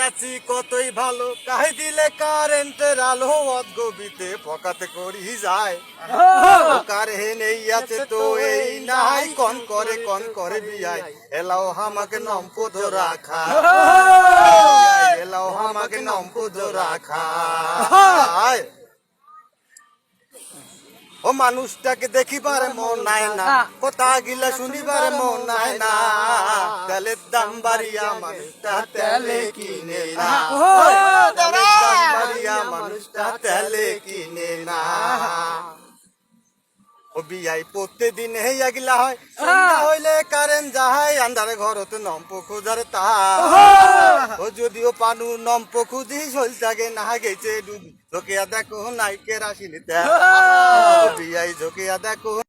আছি কতই ভালো কাহে দিলে কারেন্টের আলো অদ্গবিতে ফকাতে করি যায় কারে নেই আছে তো এই নাই কন করে বিয়াই এলাও হামাকে নম্পদ রাখা এলাও হামাকে নম্পদ রাখা ও মানুষটাকে দেখিবার মন নাই না কথা গিলা শুনিবার মন নাই না তেলের দাম বাড়িয়া মানুষটা তেলে কিনে না তেলের দাম বাড়িয়া মানুষটা তেলে কিনে না ও বিয়াই প্রত্যেকদিন হেয়া গিলা হয় সন্ধ্যা হইলে কারেন্ট যাহাই আন্ধারে ঘরতে নম্প খোঁজার তা ও যদিও পানু নম্প খুঁজি শৈলটাকে না গেছে ডুবি ঝোঁকিয়া দেখো নাইকের আসিনি বিয়াই ঝোঁকিয়া দেখো